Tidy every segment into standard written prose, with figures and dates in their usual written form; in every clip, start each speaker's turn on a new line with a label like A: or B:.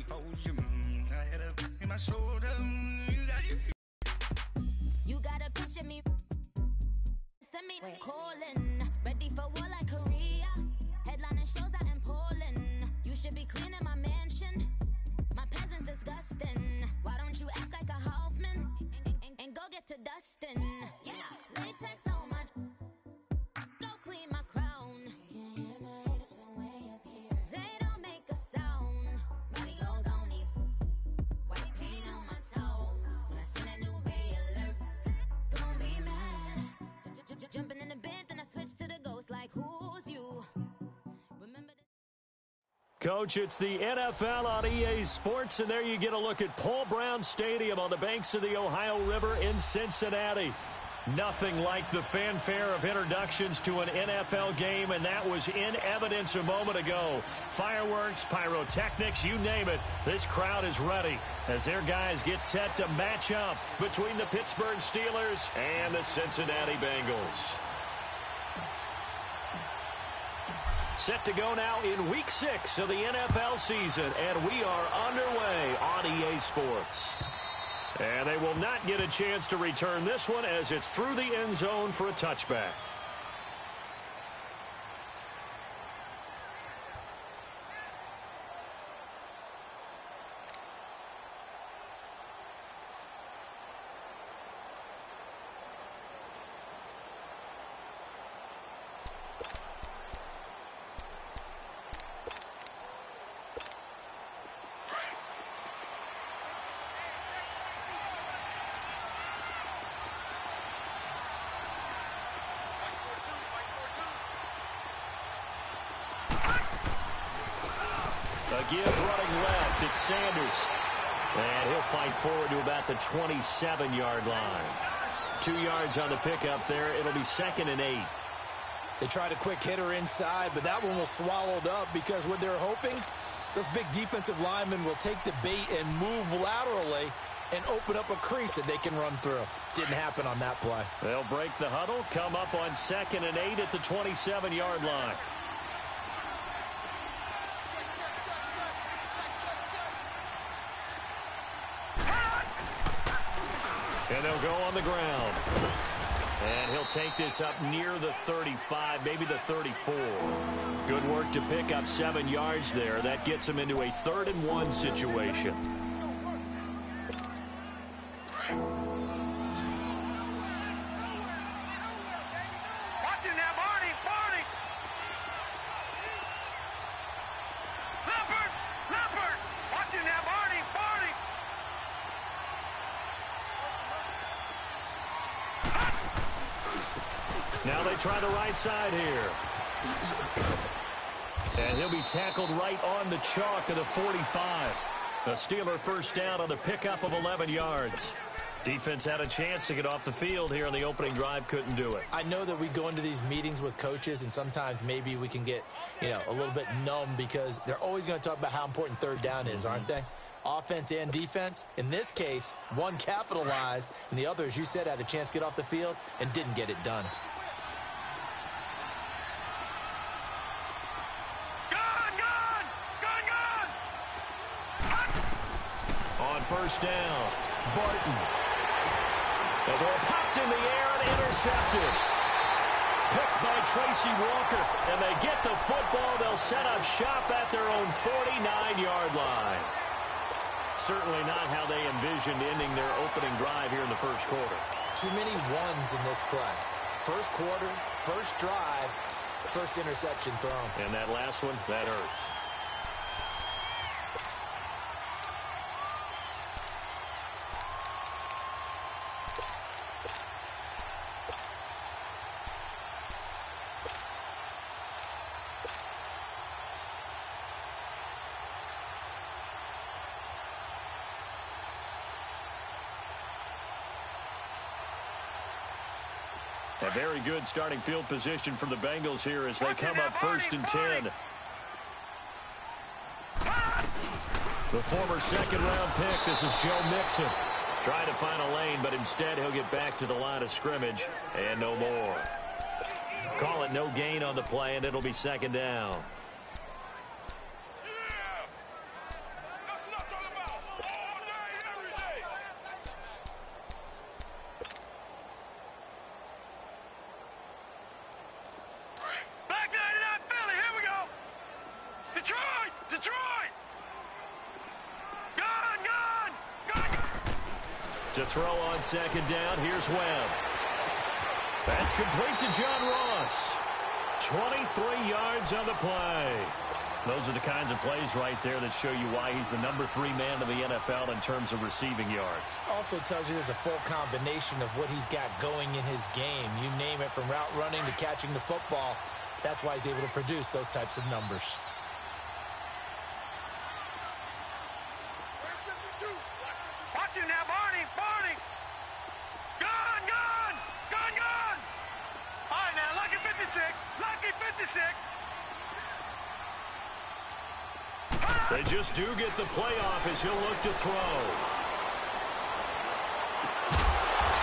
A: before you. I had a in my shoulder.
B: You gotta picture me. Send me calling. Ready for war like Korea. Headlining shows out in Poland. You should be cleaning my mansion. My peasants disgusting. Why don't you act like a Hoffman and go get to dustin'? Yeah, latex on my. Go clean my crown. Can't hear my haters from way up here. They don't make a sound. Money goes on these. White paint on my toes. When I send a new ray alert, gon' be mad. Jumping in the bed, then I switch to the ghost like who's you? Remember the
C: Coach, it's the NFL on EA Sports, and there you get a look at Paul Brown Stadium on the banks of the Ohio River in Cincinnati. Nothing like the fanfare of introductions to an NFL game, and that was in evidence a moment ago. Fireworks, pyrotechnics, you name it. This crowd is ready as their guys get set to match up between the Pittsburgh Steelers and the Cincinnati Bengals. Set to go now in Week 6 of the NFL season, and we are underway on EA Sports. And they will not get a chance to return this one as it's through the end zone for a touchback. Again, running left, it's Sanders. And he'll fight forward to about the 27-yard line. 2 yards on the pickup there. It'll be 2nd and 8.
D: They tried a quick hitter inside, but that one was swallowed up because what they're hoping, those big defensive linemen will take the bait and move laterally and open up a crease that they can run through. Didn't happen on that play.
C: They'll break the huddle, come up on 2nd and 8 at the 27-yard line. And they'll go on the ground. And he'll take this up near the 35, maybe the 34. Good work to pick up 7 yards there. That gets him into a 3rd and 1 situation.
E: Watching that, Barney! Leopard! Watching that, Barney!
C: Now they try the right side here. And he'll be tackled right on the chalk of the 45. A Steeler first down on the pickup of 11 yards. Defense had a chance to get off the field here on the opening drive, couldn't do it.
D: I know that we go into these meetings with coaches, and sometimes maybe we can get, a little bit numb because they're always going to talk about how important 3rd down is, aren't they? Offense and defense. In this case, one capitalized, and the other, as you said, had a chance to get off the field and didn't get it done.
C: On first down, Barton. The ball popped in the air and intercepted. Picked by Tracy Walker. And they get the football. They'll set up shop at their own 49-yard line. Certainly not how they envisioned ending their opening drive here in the first quarter.
D: Too many ones in this play. First quarter, first drive, first interception thrown.
C: And that last one, that hurts. A very good starting field position for the Bengals here as they come up 1st and 10. The former 2nd-round pick, this is Joe Mixon. Trying to find a lane, but instead he'll get back to the line of scrimmage and no more. Call it no gain on the play, and it'll be 2nd down. To throw on second down, here's Webb. That's complete to John Ross. 23 yards on the play. Those are the kinds of plays right there that show you why he's the number 3 man in the NFL in terms of receiving yards.
D: Also tells you there's a full combination of what he's got going in his game. You name it, from route running to catching the football. That's why he's able to produce those types of numbers.
E: Watch him now, Barney. Barney. Gone, gone. Gone, gone. All right, now, lucky 56. Lucky 56.
C: They just do get the play off as he'll look to throw.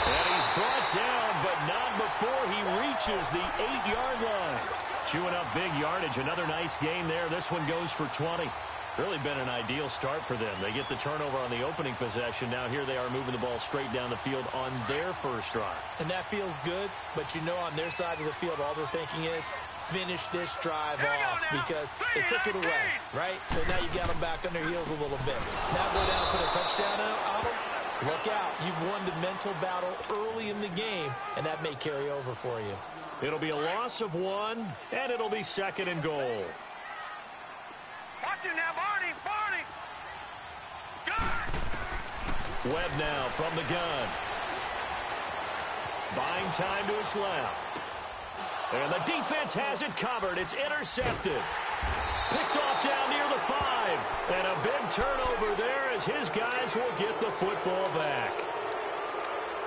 C: And he's brought down, but not before he reaches the 8-yard line. Chewing up big yardage. Another nice gain there. This one goes for 20. Really been an ideal start for them. They get the turnover on the opening possession. Now here they are moving the ball straight down the field on their first drive.
D: And that feels good, but you know on their side of the field all they're thinking is, finish this drive off, because they took it away, right? So now you got them back on their heels a little bit. Now go down and put a touchdown on them. Look out. You've won the mental battle early in the game, and that may carry over for you.
C: It'll be a loss of 1, and it'll be 2nd and goal.
E: Watch him now, Barney. Barney. Gun.
C: Webb now from the gun. Buying time to his left. And the defense has it covered. It's intercepted. Picked off down near the 5. And a big turnover there as his guys will get the football back.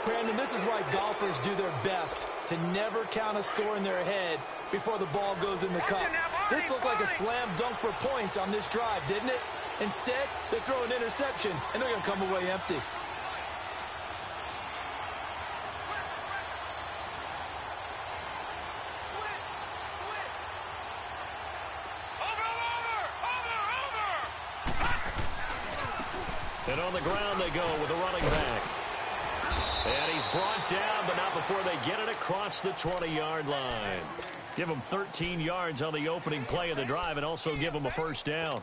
D: Brandon, this is why golfers do their best to never count a score in their head before the ball goes in the cup. This looked like a slam dunk for points on this drive, didn't it? Instead, they throw an interception, and they're going to come away empty.
C: And on the ground they go with a running back. And he's brought down, but not before they get it across the 20-yard line. Give him 13 yards on the opening play of the drive and also give him a first down.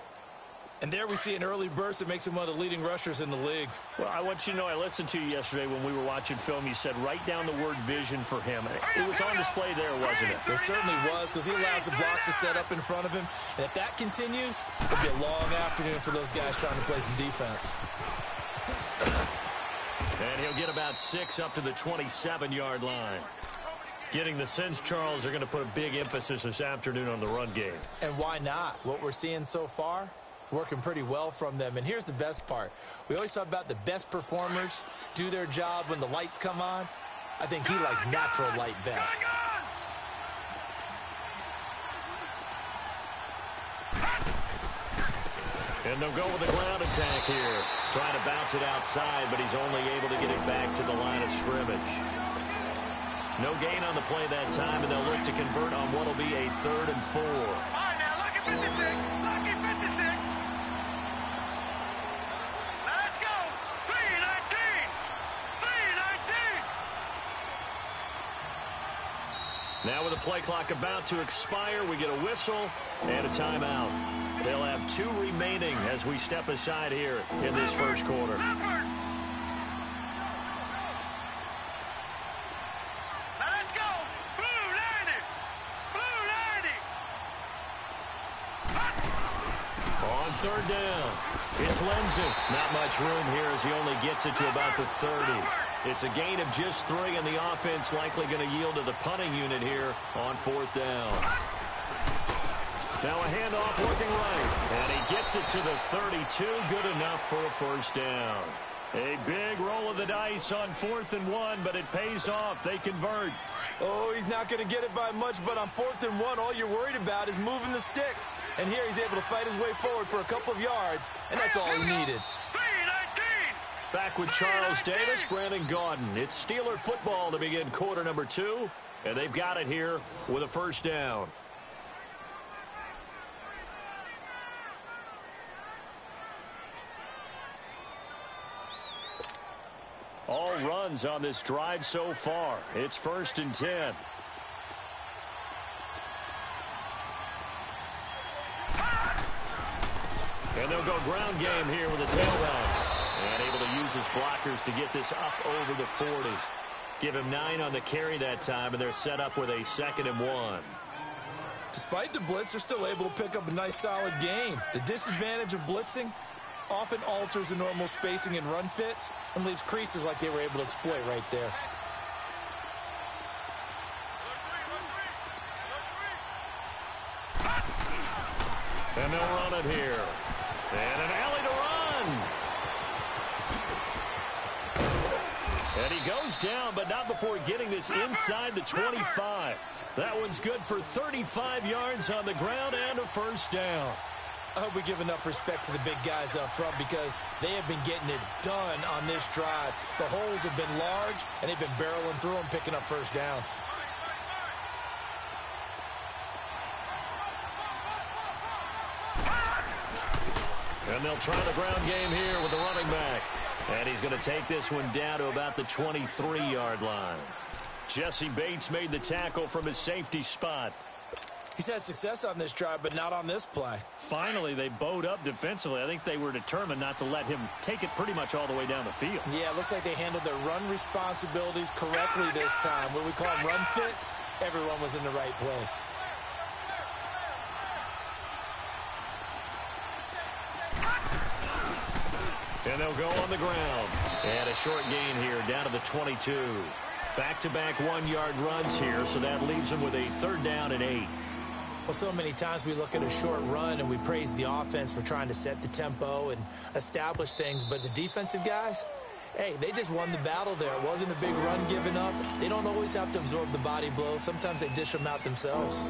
D: And there we see an early burst that makes him one of the leading rushers in the league.
C: Well, I want you to know, I listened to you yesterday when we were watching film. You said write down the word vision for him. It was on display there, wasn't it?
D: It certainly was, because he allows the blocks to set up in front of him. And if that continues, it'll be a long afternoon for those guys trying to play some defense.
C: And he'll get about 6 up to the 27-yard line. Getting the sense, Charles, they're going to put a big emphasis this afternoon on the run game.
D: And why not? What we're seeing so far, it's working pretty well from them. And here's the best part. We always talk about the best performers do their job when the lights come on. I think he likes natural light best.
C: And they'll go with the ground attack here. Trying to bounce it outside, but he's only able to get it back to the line of scrimmage. No gain on the play that time, and they'll look to convert on what will be a 3rd and 4.
E: All right, now, lucky 56. Lucky 56. Now, let's go. 3-19. 3-19.
C: Now with the play clock about to expire, we get a whistle and a timeout. They'll have 2 remaining as we step aside here in this first quarter.
E: Now, let's go. Blue 90. Blue 90.
C: On 3rd down, it's Lindsey. Not much room here as he only gets it to about the 30. It's a gain of just 3, and the offense likely going to yield to the punting unit here on 4th down. Now a handoff working right, and he gets it to the 32. Good enough for a first down. A big roll of the dice on 4th and 1, but it pays off. They convert.
D: Oh, he's not going to get it by much, but on 4th and 1, all you're worried about is moving the sticks. And here he's able to fight his way forward for a couple of yards, and that's all he needed.
E: 3-19.
C: Back with Charles Davis, Brandon Gaudin. It's Steeler football to begin quarter number 2, and they've got it here with a first down. All runs on this drive so far. It's 1st and 10. And they'll go ground game here with a tailback. And able to uses blockers to get this up over the 40. Give him 9 on the carry that time, and they're set up with a 2nd and 1.
D: Despite the blitz, they're still able to pick up a nice, solid game. The disadvantage of blitzing often alters the normal spacing and run fits and leaves creases like they were able to exploit right there.
C: And they'll run it here. And an alley to run. And he goes down, but not before getting this inside the 25. That one's good for 35 yards on the ground and a 1st down.
D: I hope we give enough respect to the big guys up front because they have been getting it done on this drive. The holes have been large, and they've been barreling through them, picking up 1st downs.
C: And they'll try the ground game here with the running back. And he's going to take this one down to about the 23-yard line. Jesse Bates made the tackle from his safety spot.
D: He's had success on this drive, but not on this play.
C: Finally, they bowed up defensively. I think they were determined not to let him take it pretty much all the way down the field.
D: Yeah, it looks like they handled their run responsibilities correctly this time. What we call them run fits, everyone was in the right place.
C: And they'll go on the ground. And a short gain here down to the 22. Back-to-back 1-yard runs here, so that leaves them with a 3rd down and 8.
D: Well, so many times we look at a short run and we praise the offense for trying to set the tempo and establish things, but the defensive guys, hey, they just won the battle there. It wasn't a big run given up. They don't always have to absorb the body blows. Sometimes they dish them out themselves.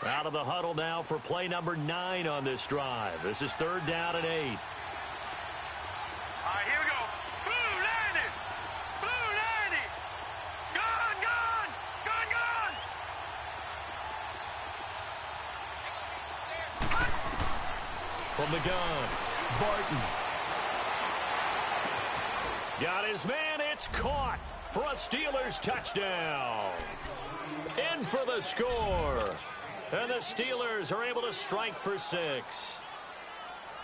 C: Out of the huddle now for play number 9 on this drive. This is 3rd down and 8.
E: All right, here we go. Blue 90. Blue 90. Gone, gone. Gone, gone.
C: From the gun, Barton. Got his man. It's caught for a Steelers touchdown. In for the score. And the Steelers are able to strike for 6.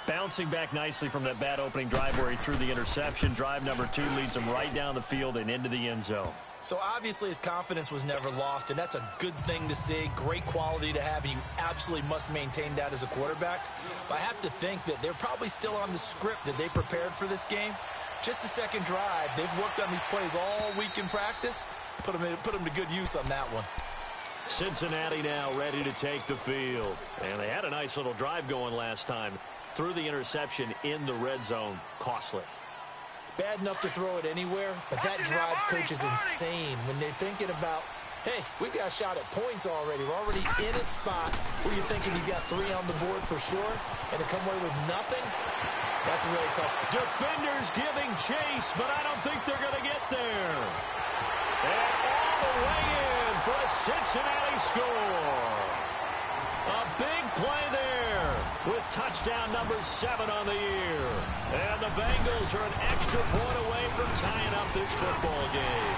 C: Bouncing back nicely from that bad opening drive where he threw the interception. Drive number 2 leads him right down the field and into the end zone.
D: So obviously his confidence was never lost, and that's a good thing to see. Great quality to have, and you absolutely must maintain that as a quarterback. But I have to think that they're probably still on the script that they prepared for this game. Just the second drive, they've worked on these plays all week in practice. Put them to good use on that one.
C: Cincinnati now ready to take the field. And they had a nice little drive going last time. Threw the interception in the red zone. Costly.
D: Bad enough to throw it anywhere, but that drives coaches insane when they're thinking about, hey, we got a shot at points already. We're already in a spot where you're thinking you got 3 on the board for sure, and to come away with nothing, that's really tough.
C: Defenders giving chase, but I don't think they're going to get there. And all the way in for a Cincinnati score. A big play there with touchdown number 7 on the year. And the Bengals are an extra point away from tying up this football game.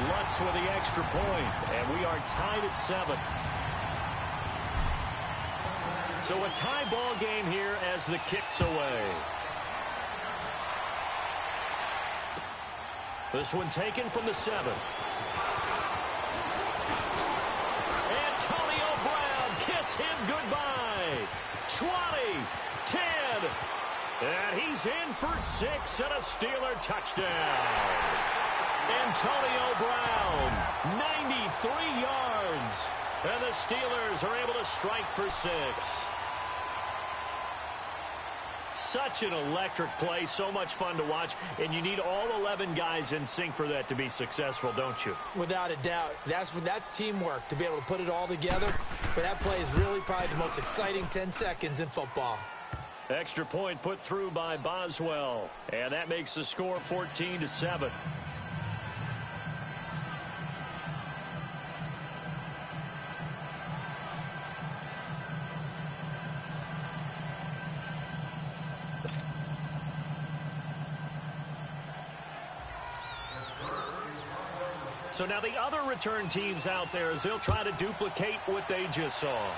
C: Lutz with the extra point, and we are tied at 7. So a tie ball game here as the kick's away. This one taken from the 7. Antonio Brown, kiss him goodbye. 20, 10, and he's in for 6 and a Steeler touchdown. Antonio Brown, 93 yards, and the Steelers are able to strike for 6. Such an electric play, so much fun to watch, and you need all 11 guys in sync for that to be successful, don't you?
D: Without a doubt. That's teamwork, to be able to put it all together. But that play is really probably the most exciting 10 seconds in football.
C: Extra point put through by Boswell, and that makes the score 14-7. So now the other return teams out there as they'll try to duplicate what they just saw.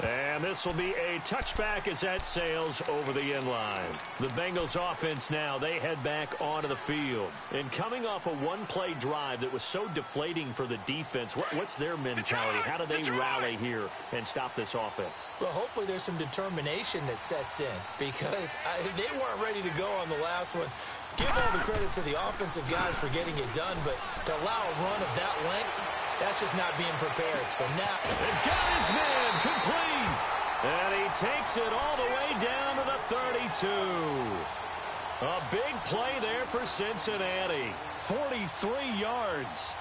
C: And this will be a touchback as that sails over the end line. The Bengals offense now, they head back onto the field. And coming off a one-play drive that was so deflating for the defense, what's their mentality? How do they rally here and stop this offense?
D: Well, hopefully there's some determination that sets in because they weren't ready to go on the last one. Give all the credit to the offensive guys for getting it done, but to allow a run of that length, that's just not being prepared. So now,
C: and got his man complete. And he takes it all the way down to the 32. A big play there for Cincinnati. 43 yards.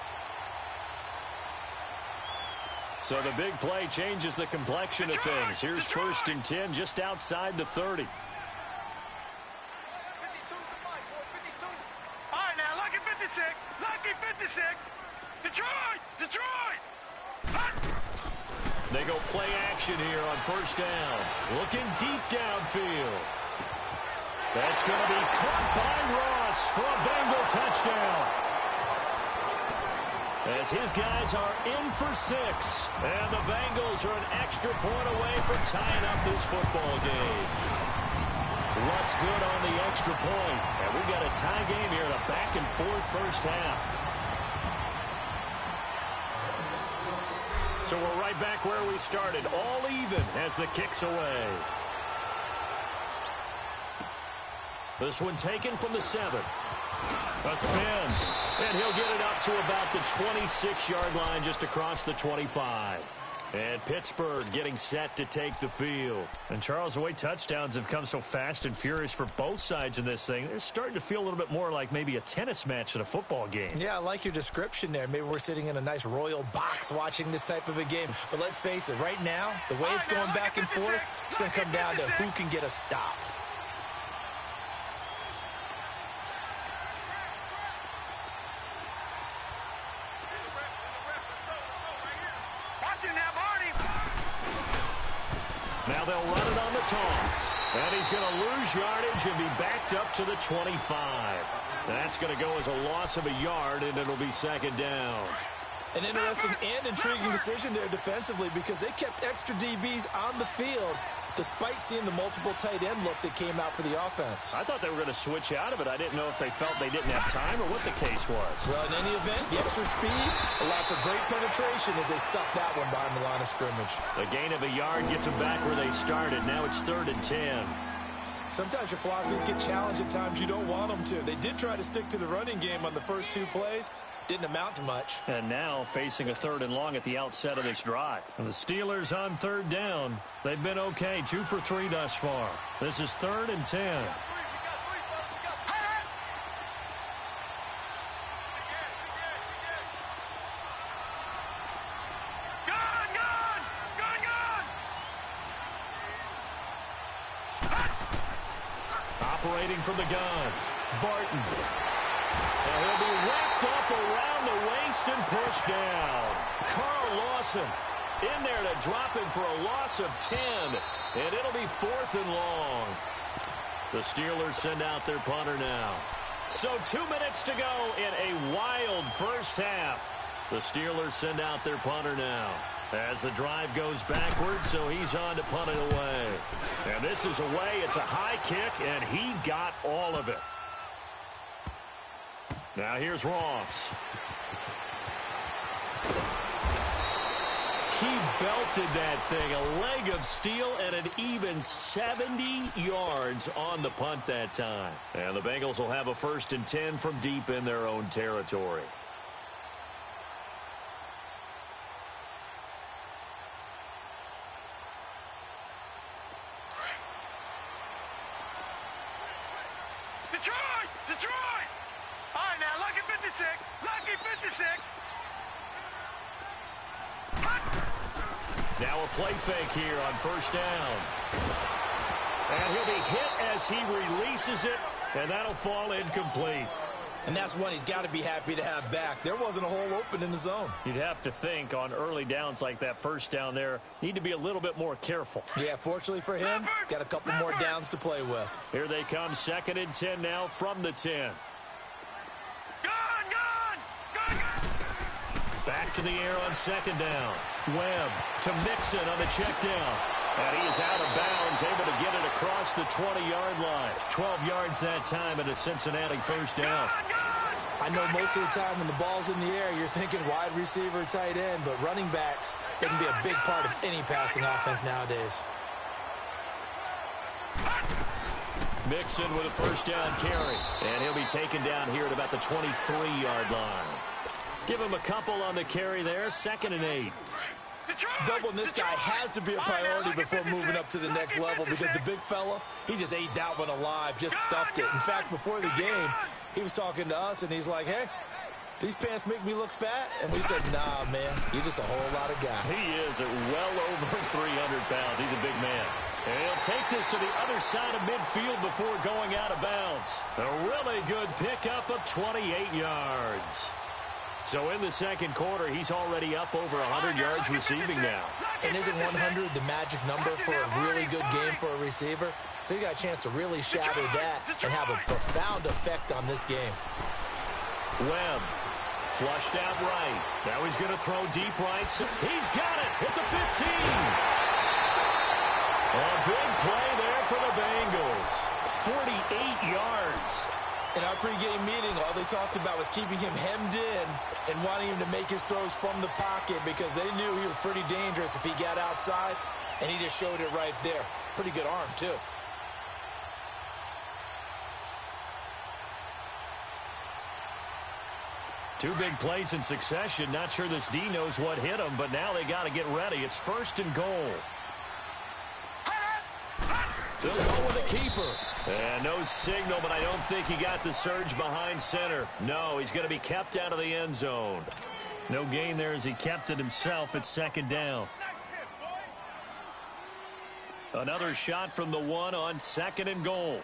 C: So the big play changes the complexion of things. Here's 1st and 10 just outside the 30.
E: All right, now, lucky 56. Lucky 56. Detroit! Detroit!
C: They go play action here on 1st down. Looking deep downfield. That's going to be caught by Ross for a Bengal touchdown. As his guys are in for 6. And the Bengals are an extra point away from tying up this football game. What's good on the extra point? And we've got a tie game here in a back-and-forth first half. So we're right back where we started, all even as the kick's away. This one taken from the 7. A spin, and he'll get it up to about the 26-yard line just across the 25. And Pittsburgh getting set to take the field. And Charles, the way touchdowns have come so fast and furious for both sides in this thing, it's starting to feel a little bit more like maybe a tennis match than a football game.
D: Yeah, I like your description there. Maybe we're sitting in a nice royal box watching this type of a game. But let's face it, right now, the way it's going back and forth, it's going to come down to who can get a stop.
C: Now they'll run it on the toss. And he's going to lose yardage and be backed up to the 25. That's going to go as a loss of a yard, and it'll be 2nd down.
D: An interesting and intriguing decision there defensively because they kept extra DBs on the field despite seeing the multiple tight end look that came out for the offense.
C: I thought they were going to switch out of it. I didn't know if they felt they didn't have time or what the case was.
D: Well, in any event, the extra speed allowed for great penetration as they stuffed that one behind the line of scrimmage.
C: A gain of a yard gets them back where they started. Now it's 3rd and 10.
D: Sometimes your philosophies get challenged at times you don't want them to. They did try to stick to the running game on the first 2 plays. Didn't amount to much.
C: And now facing a 3rd and long at the outset of this drive. And the Steelers on 3rd down. They've been okay, 2 for 3 thus far. This is 3rd and 10. Operating from the gun, Barton. And he'll be wrapped up around the waist and pushed down. Carl Lawson in there to drop him for a loss of 10. And it'll be 4th and long. The Steelers send out their punter now. So 2 minutes to go in a wild first half. The Steelers send out their punter now. As the drive goes backwards, so he's on to punt it away. And this is away. It's a high kick, and he got all of it. Now here's Ross. He belted that thing. A leg of steel and an even 70 yards on the punt that time. And the Bengals will have a 1st and 10 from deep in their own territory.
E: Detroit! Detroit! All right, now, lucky 56. Lucky 56.
C: Now a play fake here on 1st down. And he'll be hit as he releases it, and that'll fall incomplete.
D: And that's one he's got to be happy to have back. There wasn't a hole open in the zone.
C: You'd have to think on early downs like that 1st down there, need to be a little bit more careful.
D: Yeah, fortunately for him, got a couple more downs to play with.
C: Here they come, 2nd and 10 now from the 10. Back to the air on second down. Webb to Mixon on the check down. And he is out of bounds, able to get it across the 20-yard line. 12 yards that time and a Cincinnati first down.
D: I know most of the time when the ball's in the air, you're thinking wide receiver, tight end, but running backs, they can be a big part of any passing offense nowadays.
C: Mixon with a first down carry. And he'll be taken down here at about the 23-yard line. Give him a couple on the carry there. 2nd and 8.
D: Doubling this guy has to be a priority before moving up to the next level because the big fella, he just ate that one alive, just stuffed it. In fact, before the game, he was talking to us, and he's like, hey, these pants make me look fat? And we said, nah, man, you're just a whole lot of guy.
C: He is at well over 300 pounds. He's a big man. And he'll take this to the other side of midfield before going out of bounds. A really good pickup of 28 yards. So in the second quarter, he's already up over 100 yards receiving now.
D: And isn't 100 the magic number for a really good game for a receiver? So he got a chance to really shatter that and have a profound effect on this game.
C: Webb flushed out right. Now he's going to throw deep right. He's got it at the 15. A big play there for the Bengals. 48 yards.
D: In our pregame meeting, all they talked about was keeping him hemmed in and wanting him to make his throws from the pocket because they knew he was pretty dangerous if he got outside, and he just showed it right there. Pretty good arm, too.
C: Two big plays in succession. Not sure this D knows what hit him, but now they got to get ready. It's 1st and goal. They'll go with a keeper. And no signal, but I don't think he got the surge behind center. No, he's going to be kept out of the end zone. No gain there as he kept it himself at 2nd down. Another shot from the 1 on 2nd and goal.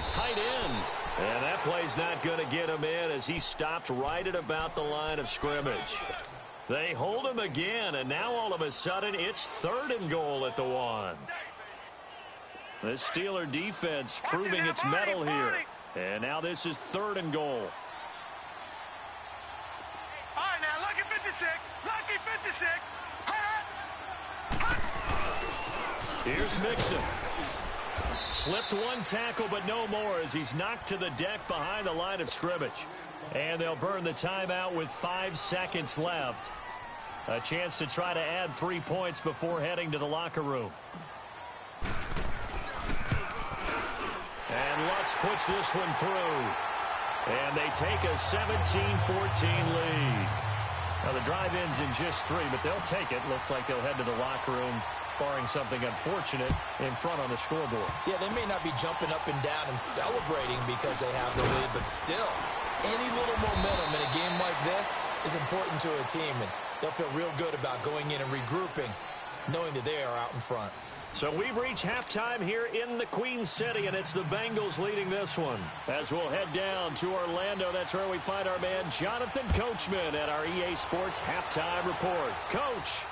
C: Tight end. And that play's not going to get him in as he stopped right at about the line of scrimmage. They hold him again, and now all of a sudden it's 3rd and goal at the 1. The Steeler defense proving its mettle here. And now this is 3rd and goal.
E: All right, now, lucky 56. Lucky 56.
C: Here's Mixon. Slipped one tackle, but no more as he's knocked to the deck behind the line of scrimmage. And they'll burn the timeout with 5 seconds left. A chance to try to add 3 points before heading to the locker room. And Lutz puts this one through. And they take a 17-14 lead. Now the drive ends in just 3, but they'll take it. Looks like they'll head to the locker room, barring something unfortunate in front on the scoreboard.
D: Yeah, they may not be jumping up and down and celebrating because they have the lead, but still, any little momentum in a game like this is important to a team, and they'll feel real good about going in and regrouping, knowing that they are out in front.
C: So we've reached halftime here in the Queen City, and it's the Bengals leading this one. As we'll head down to Orlando, that's where we find our man Jonathan Coachman at our EA Sports Halftime Report. Coach,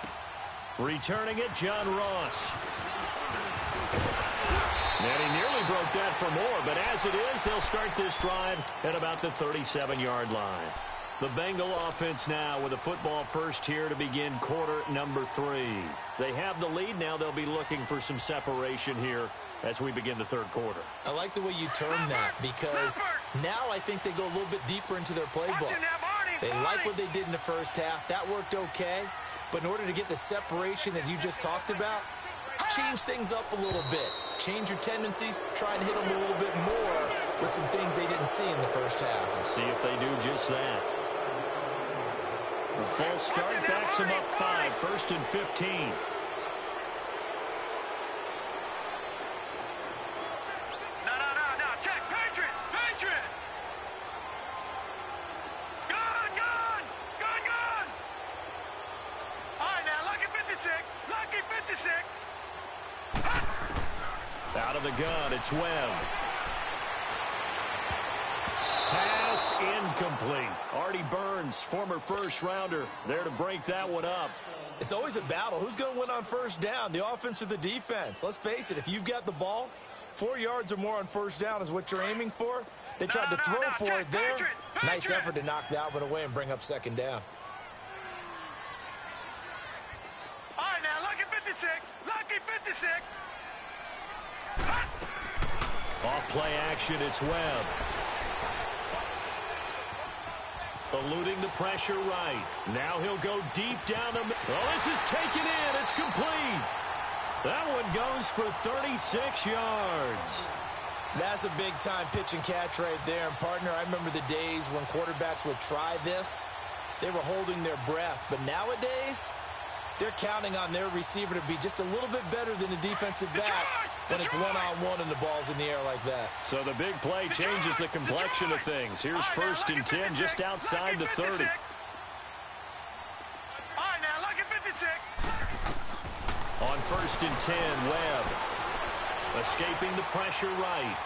C: returning it, John Ross. And he nearly broke that for more, but as it is, they'll start this drive at about the 37-yard line. The Bengal offense now with a football first here to begin quarter number 3. They have the lead now. They'll be looking for some separation here as we begin the third quarter.
D: I like the way you term that because now I think they go a little bit deeper into their playbook. They like what they did in the first half. That worked okay. But in order to get the separation that you just talked about, change things up a little bit. Change your tendencies. Try and hit them a little bit more with some things they didn't see in the first half.
C: Let's see if they do just that. The false start backs him up 5. 1st and 15.
E: No. Check. Patriot. Gun. All right, now, lucky 56.
C: of the gun. It's Webb. Pass incomplete. Artie Burns, former first-rounder, there to break that one up.
D: It's always a battle. Who's going to win on first down, the offense or the defense? Let's face it, if you've got the ball, 4 yards or more on first down is what you're aiming for. They tried to throw for it there. Nice effort to knock that one away and bring up second down.
E: All right, now, lucky 56. Lucky 56.
C: Off play action, it's Webb. Eluding the pressure right. Now he'll go deep down the middle. Oh, this is taken in. It's complete. That one goes for 36 yards.
D: That's a big-time pitch and catch right there. And, partner, I remember the days when quarterbacks would try this. They were holding their breath. But nowadays, they're counting on their receiver to be just a little bit better than a defensive back when it's one-on-one and the ball's in the air like that.
C: So the big play changes the complexion of things. Here's first and 10 just outside the 30.
E: All right, now, lucky 56.
C: On first and 10, Webb. Escaping the pressure right.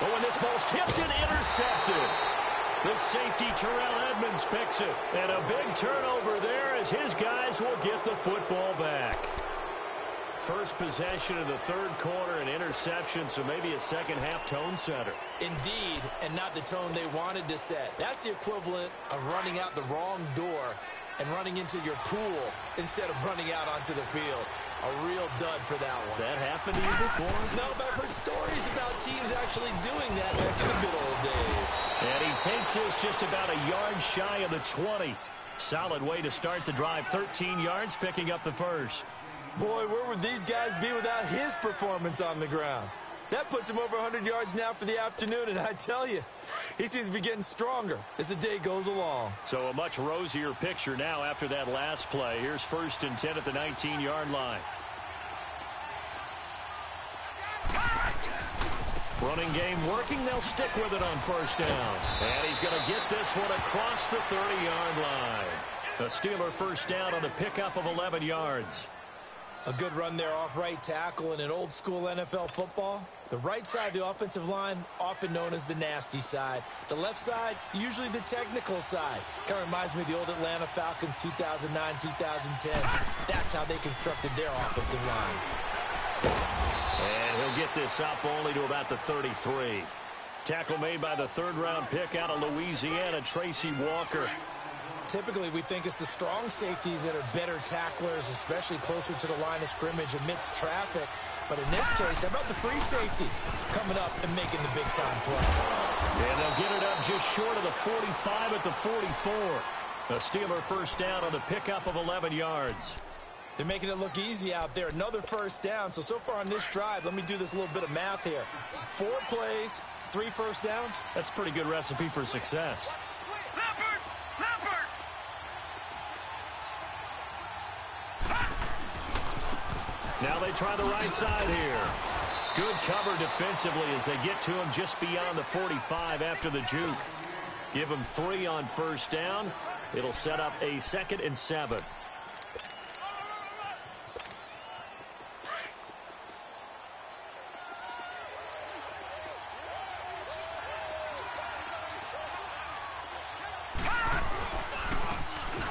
C: Oh, and this ball's tipped and intercepted. The safety, Terrell Edmonds, picks it. And a big turnover there as his guys will get the football back. First possession of the third quarter, an interception, so maybe a second-half tone setter.
D: Indeed, and not the tone they wanted to set. That's the equivalent of running out the wrong door and running into your pool instead of running out onto the field. A real dud for that one.
C: Has that happened to you before?
D: No, but I've heard stories about teams actually doing that back in the good old days.
C: And he takes this just about a yard shy of the 20. Solid way to start the drive. 13 yards, picking up the first.
D: Boy, where would these guys be without his performance on the ground? That puts him over 100 yards now for the afternoon, and I tell you, he seems to be getting stronger as the day goes along.
C: So a much rosier picture now after that last play. Here's first and 10 at the 19-yard line. Running game working. They'll stick with it on first down. And he's going to get this one across the 30-yard line. A Steeler first down on the pickup of 11 yards.
D: A good run there off right tackle in an old-school NFL football. The right side of the offensive line, often known as the nasty side. The left side, usually the technical side. Kind of reminds me of the old Atlanta Falcons 2009, 2010. That's how they constructed their offensive line.
C: And he'll get this up only to about the 33. Tackle made by the third-round pick out of Louisiana, Tracy Walker.
D: Typically, we think it's the strong safeties that are better tacklers, especially closer to the line of scrimmage amidst traffic. But in this case, how about the free safety coming up and making the big-time play?
C: And they'll get it up just short of the 45 at the 44. A Steeler first down on the pickup of 11 yards.
D: They're making it look easy out there. Another first down. So far on this drive, let me do this little bit of math here. 4 plays, 3 first downs.
C: That's a pretty good recipe for success. Now they try the right side here. Good cover defensively as they get to him just beyond the 45 after the juke. Give him 3 on first down. It'll set up a 2nd and 7.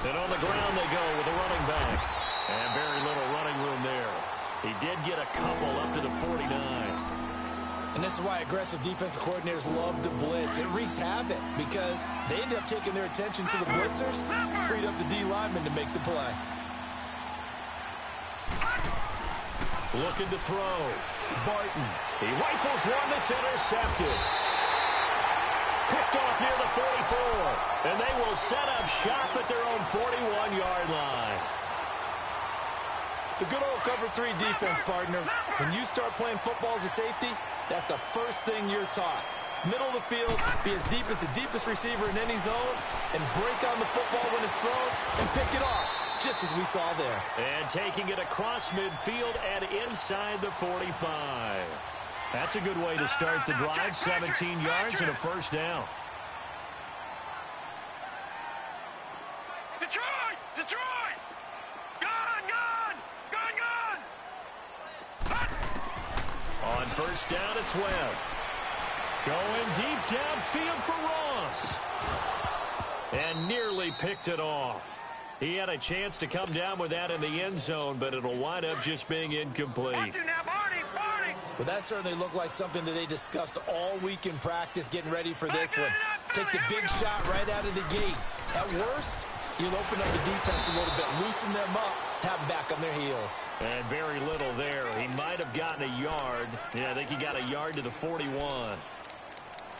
C: And on the ground they go with a running back. And very little running room there. He did get a couple up to the 49.
D: And this is why aggressive defensive coordinators love to blitz. It wreaks havoc because they end up taking their attention to the blitzers, freed up the D lineman to make the play.
C: Looking to throw. Barton. He rifles one that's intercepted. Picked off near the 44. And they will set up shop at their own 41-yard line.
D: The good old cover 3 defense, partner. When you start playing football as a safety, that's the first thing you're taught. Middle of the field, be as deep as the deepest receiver in any zone, and break on the football when it's thrown and pick it off, just as we saw there.
C: And taking it across midfield and inside the 45. That's a good way to start the drive. 17 yards and a first down.
E: Detroit! Detroit! Gun! Gun! Gun! Gun!
C: On first down, it's Webb. Going deep downfield for Ross. And nearly picked it off. He had a chance to come down with that in the end zone, but it'll wind up just being incomplete.
E: Watch you now, Barney, Barney.
D: Well, that certainly looked like something that they discussed all week in practice, getting ready for this one. Take the big shot right out of the gate. At worst, you'll open up the defense a little bit, loosen them up, have them back on their heels.
C: And very little there. He might have gotten a yard. Yeah, I think he got a yard to the 41.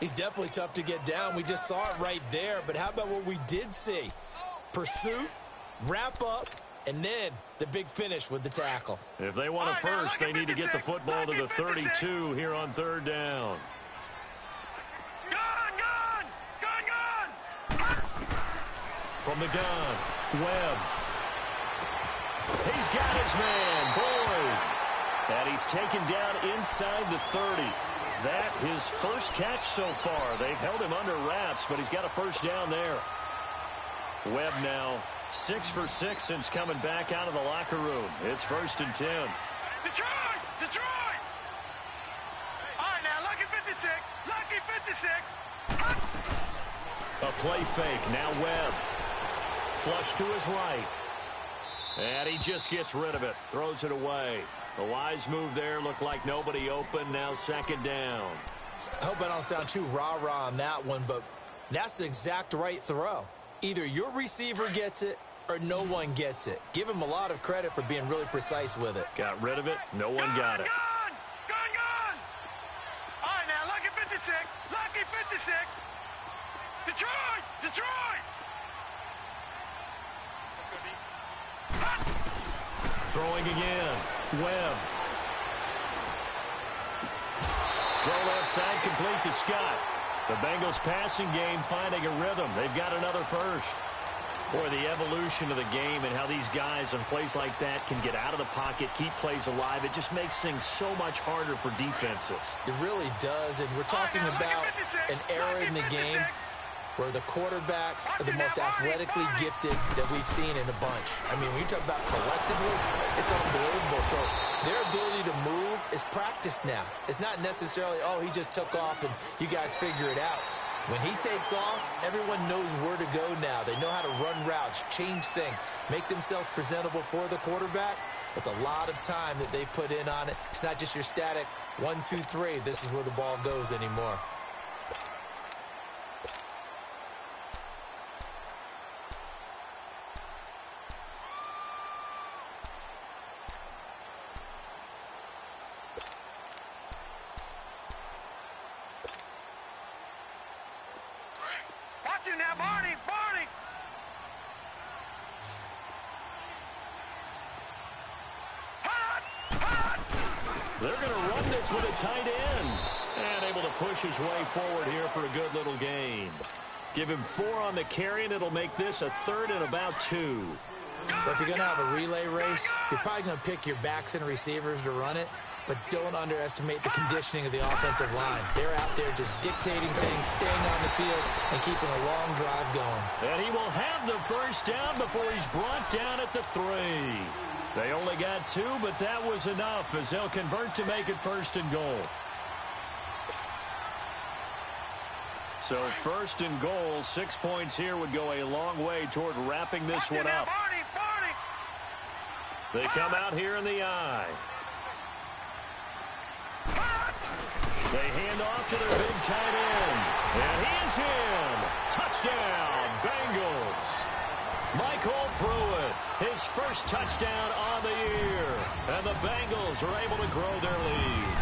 D: He's definitely tough to get down. We just saw it right there. But how about what we did see? Pursuit, wrap up, and then the big finish with the tackle.
C: If they want a first, they need to get the football to the 32 here on third down.
E: Gun!
C: From the gun, Webb. He's got his man, Boyd. And he's taken down inside the 30. That his first catch so far. They've held him under wraps, but he's got a first down there. Webb now 6 for 6 since coming back out of the locker room. It's 1st and 10.
E: Detroit! All right, now, lucky 56. Lucky 56.
C: A play fake. Now Webb. Flush to his right. And he just gets rid of it. Throws it away. A wise move there. Looked like nobody open. Now 2nd down.
D: I hope I don't sound too rah-rah on that one, but that's the exact right throw. Either your receiver gets it or no one gets it. Give him a lot of credit for being really precise with it.
C: Got rid of it. No one got it.
E: Gun! All right, now, lucky 56. Lucky 56. Detroit!
C: Throwing again. Webb. Throw left side complete to Scott. The Bengals passing game finding a rhythm. They've got another first. Boy, the evolution of the game and how these guys on plays like that can get out of the pocket, keep plays alive, it just makes things so much harder for defenses.
D: It really does, and we're talking about an era in the game where the quarterbacks are the most athletically gifted that we've seen in a bunch. I mean, when you talk about collectively, it's unbelievable. So their ability to move is practiced now. It's not necessarily, oh, he just took off and you guys figure it out. When he takes off, everyone knows where to go now. They know how to run routes, change things, make themselves presentable for the quarterback. It's a lot of time that they put in on it. It's not just your static 1, 2, 3. This is where the ball goes anymore.
E: Watch you now, Barney!
C: They're going to run this with a tight end. And able to push his way forward here for a good little gain. Give him 4 on the carry, and it'll make this a 3rd and about 2.
D: But if you're going to have a relay race, you're probably going to pick your backs and receivers to run it. But don't underestimate the conditioning of the offensive line. They're out there just dictating things, staying on the field, and keeping a long drive going.
C: And he will have the first down before he's brought down at the 3. They only got 2, but that was enough as they'll convert to make it 1st and goal. So 1st and goal, 6 points here would go a long way toward wrapping this one up.
E: Barney!
C: They come out here in the eye. They hand off to their big tight end. And he is in. Touchdown, Bengals. Michael Pruitt, his first touchdown on the year. And the Bengals are able to grow their lead.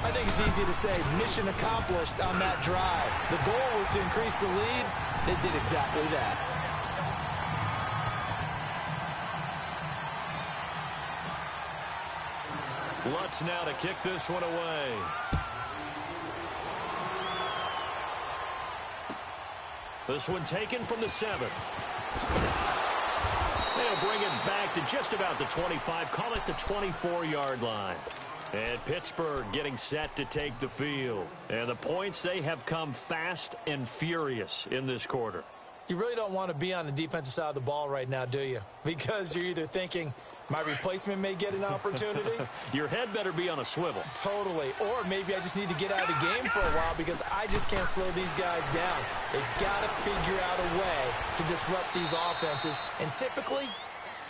D: I think it's easy to say mission accomplished on that drive. The goal was to increase the lead. They did exactly that.
C: Lutz now to kick this one away. This one taken from the 7. They'll bring it back to just about the 25. Call it the 24-yard line. And Pittsburgh getting set to take the field. And the points, they have come fast and furious in this quarter.
D: You really don't want to be on the defensive side of the ball right now, do you? Because you're either thinking, My replacement may get an opportunity.
C: Your head better be on a swivel.
D: Totally. Or maybe I just need to get out of the game for a while because I just can't slow these guys down. They've got to figure out a way to disrupt these offenses. And typically,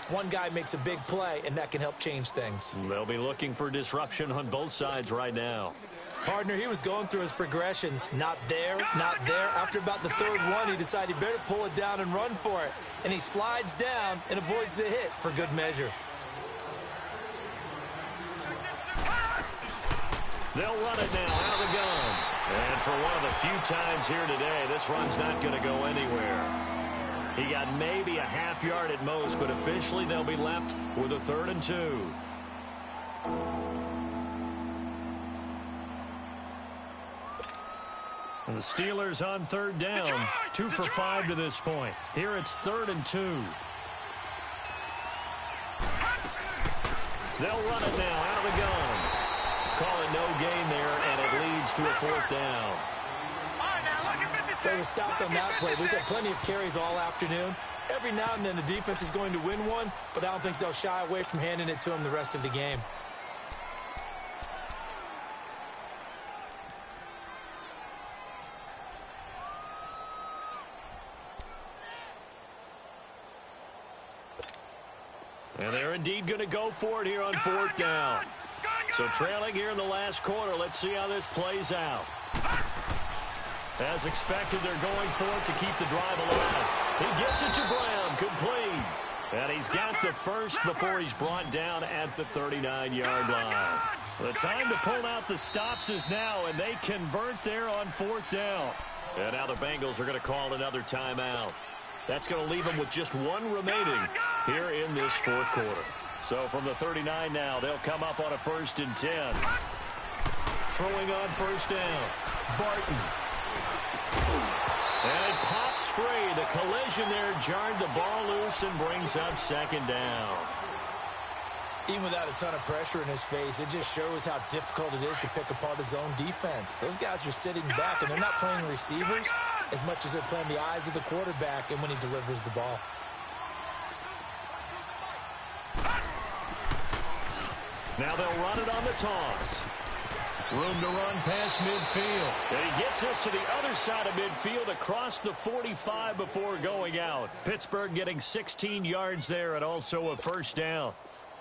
D: one guy makes a big play, and that can help change things.
C: They'll be looking for disruption on both sides right now.
D: Partner, he was going through his progressions. Not there, not there. After about the third one, he decided he better pull it down and run for it. And he slides down and avoids the hit for good measure.
C: They'll run it now out of the gun. And for one of the few times here today, this run's not going to go anywhere. He got maybe a half yard at most, but officially they'll be left with a 3rd and 2. And the Steelers on 3rd down, 2 for 5 to this point. Here it's 3rd and 2. They'll run it now out of the gun. Call it no gain there, and it leads to a 4th down.
D: They were stopped on that play. We've had plenty of carries all afternoon. Every now and then the defense is going to win one, but I don't think they'll shy away from handing it to them the rest of the game.
C: And they're indeed going to go for it here on 4th down. So trailing here in the last quarter, let's see how this plays out. As expected, they're going for it to keep the drive alive. He gets it to Brown, complete. And he's got the first before he's brought down at the 39-yard line. The time to pull out the stops is now, and they convert there on 4th down. And now the Bengals are going to call another timeout. That's going to leave them with just one remaining here in this 4th quarter. So from the 39 now, they'll come up on a 1st and 10. Throwing on 1st down. Barton. And it pops free. The collision there jarred the ball loose and brings up 2nd down.
D: Even without a ton of pressure in his face, it just shows how difficult it is to pick apart his own defense. Those guys are sitting back, and they're not playing receivers as much as they're playing the eyes of the quarterback and when he delivers the ball.
C: Now they'll run it on the toss. Room to run past midfield. And he gets us to the other side of midfield across the 45 before going out. Pittsburgh getting 16 yards there and also a 1st down.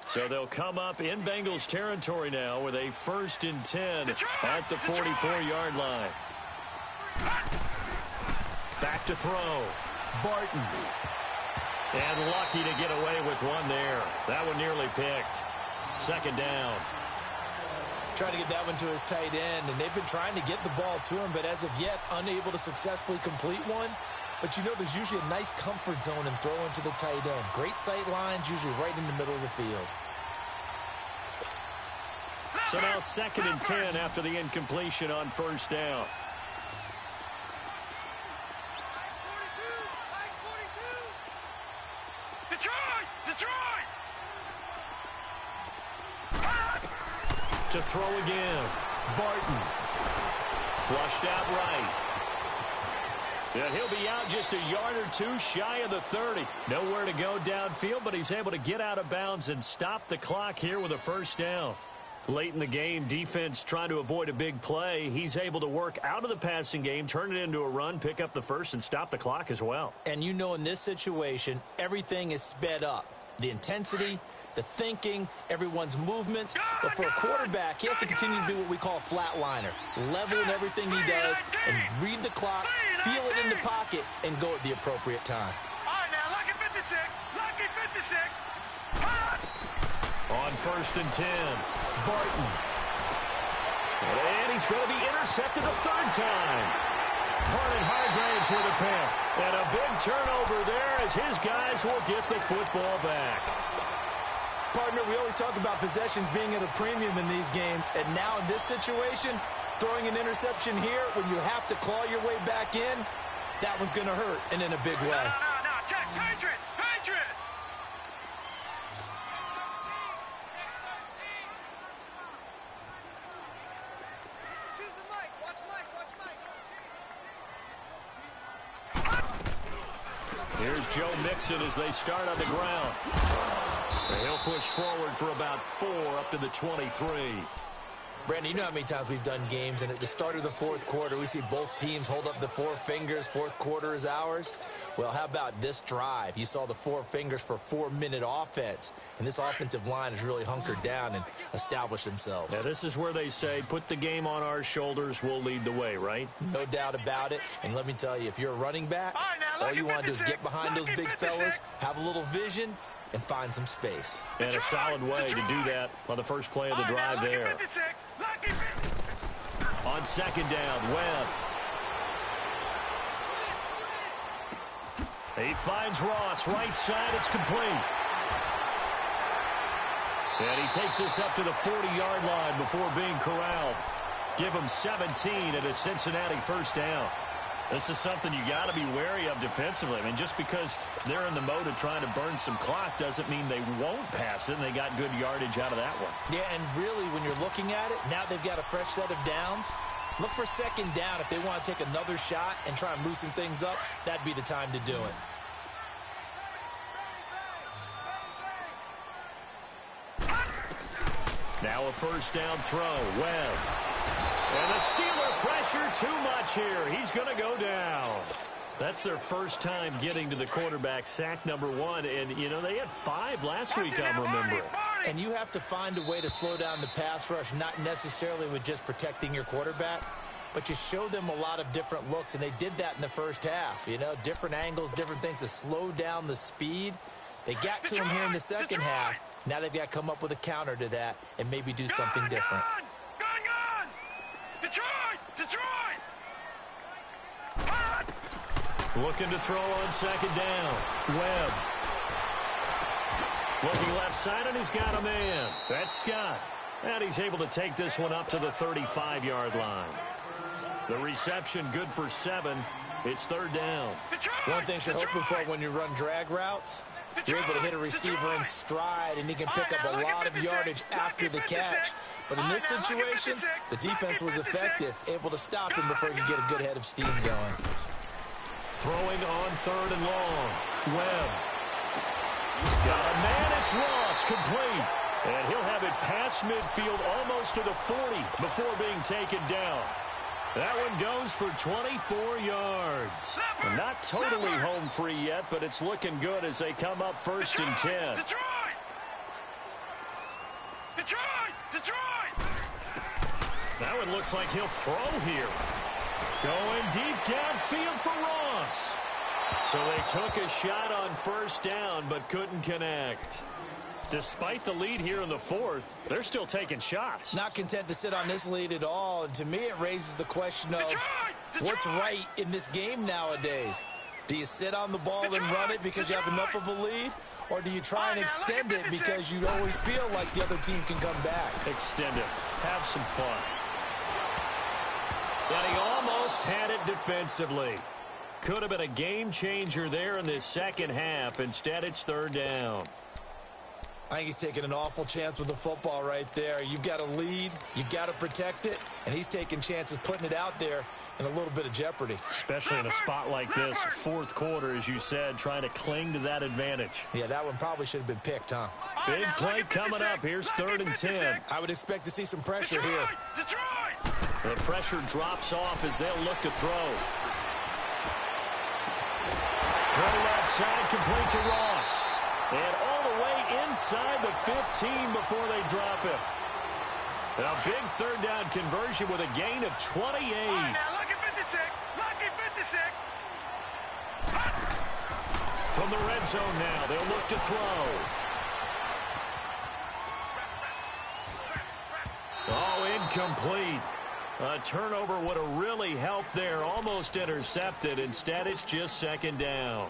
C: So they'll come up in Bengals territory now with a 1st and 10 at the 44-yard line. Back to throw. Barton. And lucky to get away with one there. That one nearly picked. 2nd down.
D: Trying to get that one to his tight end, and they've been trying to get the ball to him, but as of yet, unable to successfully complete one. But you know there's usually a nice comfort zone in throwing to the tight end. Great sight lines, usually right in the middle of the field.
C: So now 2nd and 10 after the incompletion on 1st down.
E: Detroit!
C: To throw again. Barton. Flushed out right. Yeah, he'll be out just a yard or two shy of the 30. Nowhere to go downfield, but he's able to get out of bounds and stop the clock here with a 1st down. Late in the game, defense trying to avoid a big play. He's able to work out of the passing game, turn it into a run, pick up the 1st, and stop the clock as well.
D: And you know in this situation, everything is sped up. The intensity, the thinking, everyone's movement. But for a quarterback, he has to continue to do what we call a flatliner. Level in everything he does and read the clock, feel it in the pocket, and go at the appropriate time.
E: All right, now, lucky 56. Lucky 56.
C: On 1st and 10, Barton. And he's going to be intercepted a 3rd time. Vernon-Hargreaves with a pick. And a big turnover there as his guys will get the football back.
D: Partner, we always talk about possessions being at a premium in these games, and now in this situation, throwing an interception here when you have to claw your way back in, that one's going to hurt, and in a big way.
E: No, check, Patriot!
C: Here's Joe Mixon as they start on the ground. And he'll push forward for about 4 up to the 23.
D: Brandon, you know how many times we've done games, and at the start of the fourth quarter, we see both teams hold up the 4 fingers, fourth quarter is ours. Well, how about this drive? You saw the 4 fingers for 4-minute offense, and this offensive line has really hunkered down and established themselves.
C: Now, this is where they say, put the game on our shoulders, we'll lead the way, right?
D: No doubt about it, and let me tell you, if you're a running back, all you want to do is get behind those big fellas, have a little vision, and find some space.
C: And a solid way to do that on the first play of the drive there. On second down, Webb. He finds Ross, right side, it's complete. And he takes us up to the 40-yard line before being corralled. Give him 17 at a Cincinnati first down. This is something you got to be wary of defensively. I mean, just because they're in the mode of trying to burn some clock doesn't mean they won't pass it, and they got good yardage out of that one.
D: Yeah, and really, when you're looking at it, now they've got a fresh set of downs. Look for second down. If they want to take another shot and try and loosen things up, that'd be the time to do it.
C: Now a first down throw. Webb. And the Steeler pressure too much here. He's going to go down. That's their first time getting to the quarterback, sack number 1. And, you know, they had 5 last week, I'm remembering.
D: And you have to find a way to slow down the pass rush, not necessarily with just protecting your quarterback, but you show them a lot of different looks, and they did that in the first half. You know, different angles, different things to slow down the speed. They got to him here in the second half. Now they've got to come up with a counter to that and maybe do something different.
E: Detroit!
C: Looking to throw on second down. Webb. Looking left side, and he's got a man. That's Scott. And he's able to take this one up to the 35-yard line. The reception good for 7. It's third down.
D: One thing you're hoping for when you run drag routes, you're able to hit a receiver in stride, and he can pick up a lot of yardage after the catch. But in this situation, the defense was effective, able to stop him before he could get a good head of steam going.
C: Throwing on third and long. Webb. Got a man, it's Ross, complete. And he'll have it past midfield almost to the 40 before being taken down. That one goes for 24 yards. Not totally home free yet, but it's looking good as they come up first and 10.
E: Detroit!
C: That one looks like he'll throw here. Going deep downfield for Ross. So they took a shot on first down, but couldn't connect. Despite the lead here in the fourth, they're still taking shots.
D: Not content to sit on this lead at all. And to me, it raises the question of what's right in this game nowadays. Do you sit on the ball and run it because you have enough of a lead? Or do you try and extend it because you always feel like the other team can come back?
C: Extend it. Have some fun. And he almost had it defensively. Could have been a game changer there in this second half. Instead, it's third down.
D: I think he's taking an awful chance with the football right there. You've got to lead, you've got to protect it, and he's taking chances putting it out there in a little bit of jeopardy.
C: Especially in a spot like this, fourth quarter, as you said, trying to cling to that advantage.
D: Yeah, that one probably should have been picked, huh?
C: Big play coming up. Here's third and 10.
D: I would expect to see some pressure here.
C: The pressure drops off as they'll look to throw. Throw left side, complete to Ross. And all the way inside the 15 before they drop him. A big third down conversion with a gain of 28.
E: Lucky 56. Lucky 56.
C: From the red zone now, they'll look to throw. Oh, incomplete. A turnover would have really helped there. Almost intercepted. Instead, it's just second down.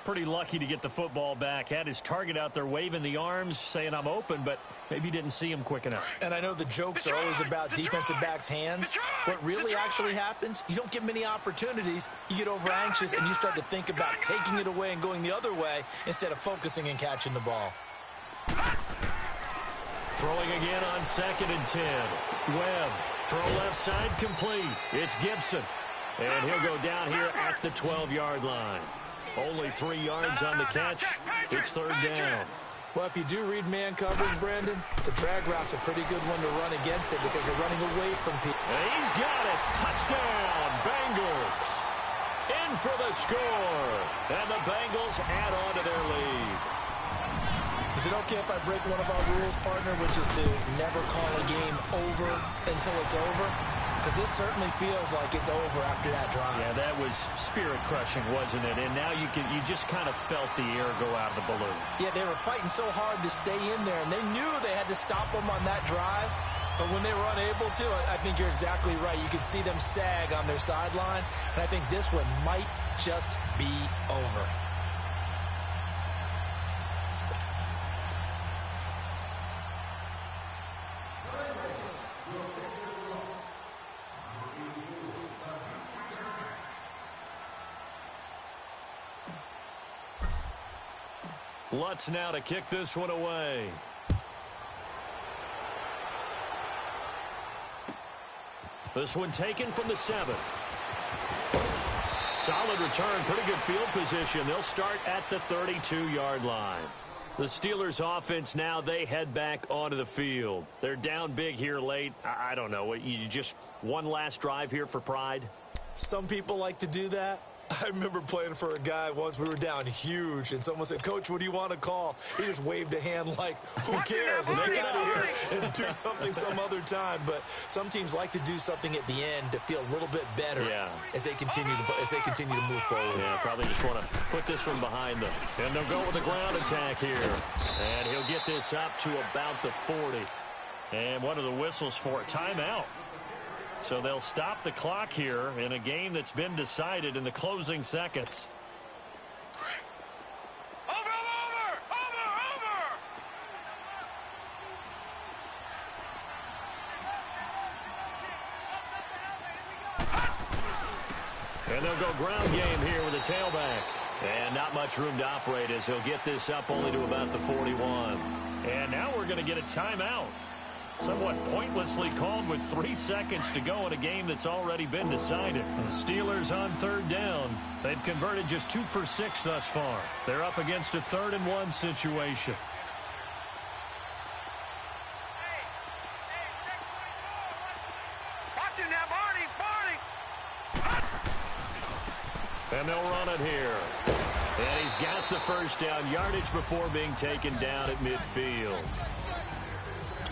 C: Pretty lucky to get the football back. Had his target out there waving the arms, saying I'm open, but maybe didn't see him quick enough.
D: And I know the jokes are always about defensive backs' hands. What really actually happens, you don't get many opportunities. You get over anxious, and you start to think about taking it away and going the other way instead of focusing and catching the ball.
C: Throwing again on second and 10. Webb, throw left side, complete. It's Gibson. And he'll go down here at the 12-yard line. Only 3 yards on the catch. It's third down.
D: Well, if you do read man coverage, Brandon, the drag route's a pretty good one to run against it because you're running away from people.
C: And he's got it. Touchdown, Bengals. In for the score. And the Bengals add on to their lead.
D: Is it okay if I break one of our rules, partner, which is to never call a game over until it's over? Because this certainly feels like it's over after that drive.
C: Yeah, that was spirit-crushing, wasn't it? And now you just kind of felt the air go out of the balloon.
D: Yeah, they were fighting so hard to stay in there, and they knew they had to stop them on that drive. But when they were unable to, I think you're exactly right. You could see them sag on their sideline, and I think this one might just be over.
C: Lutz now to kick this one away. This one taken from the 7. Solid return, pretty good field position. They'll start at the 32-yard line. The Steelers offense now, they head back onto the field. They're down big here late. I don't know. You just one last drive here for pride?
D: Some people like to do that. I remember playing for a guy once. We were down huge, and someone said, "Coach, what do you want to call?" He just waved a hand like, who cares? Let's get out of here and do something some other time. But some teams like to do something at the end to feel a little bit better as they continue to move forward.
C: Yeah, probably just want to put this one behind them. And they'll go with a ground attack here. And he'll get this up to about the 40. And what are the whistles for? Timeout. So they'll stop the clock here in a game that's been decided in the closing seconds. And they'll go ground game here with a tailback. And not much room to operate as he'll get this up only to about the 41. And now we're going to get a timeout. Somewhat pointlessly called with 3 seconds to go in a game that's already been decided. And the Steelers on 3rd down. They've converted just 2 for 6 thus far. They're up against a 3rd and 1 situation.
E: Watch it now, Barney!
C: And they'll run it here. And he's got the first down yardage before being taken down at midfield.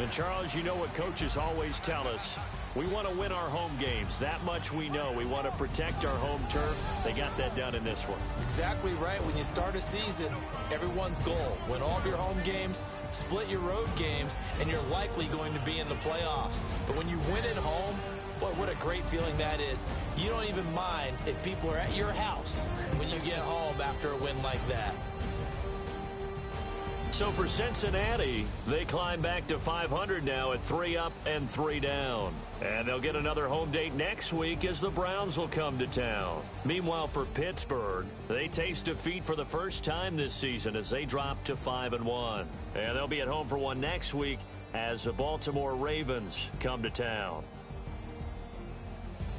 C: And, Charles, you know what coaches always tell us. We want to win our home games. That much we know. We want to protect our home turf. They got that done in this one.
D: Exactly right. When you start a season, everyone's goal: win all of your home games, split your road games, and you're likely going to be in the playoffs. But when you win at home, boy, what a great feeling that is. You don't even mind if people are at your house when you get home after a win like that.
C: So for Cincinnati, they climb back to 500 now at 3 up and 3 down. And they'll get another home date next week as the Browns will come to town. Meanwhile, for Pittsburgh, they taste defeat for the first time this season as they drop to 5-1. And they'll be at home for one next week as the Baltimore Ravens come to town.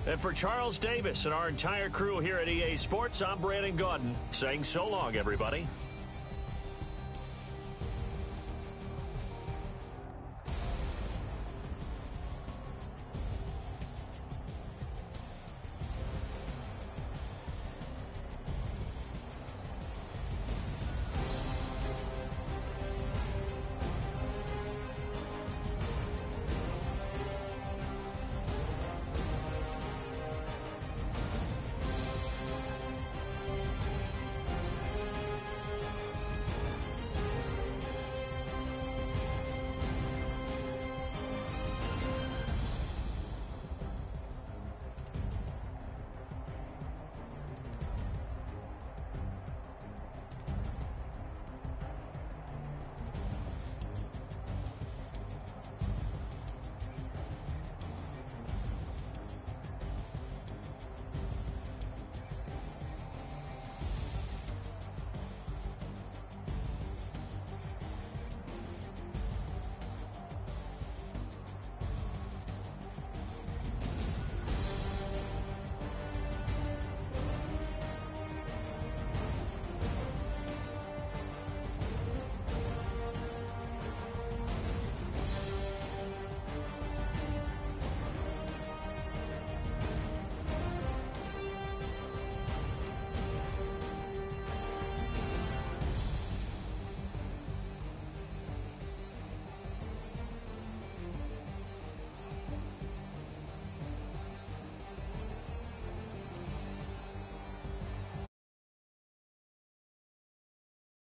C: And for Charles Davis and our entire crew here at EA Sports, I'm Brandon Gaudin saying so long, everybody.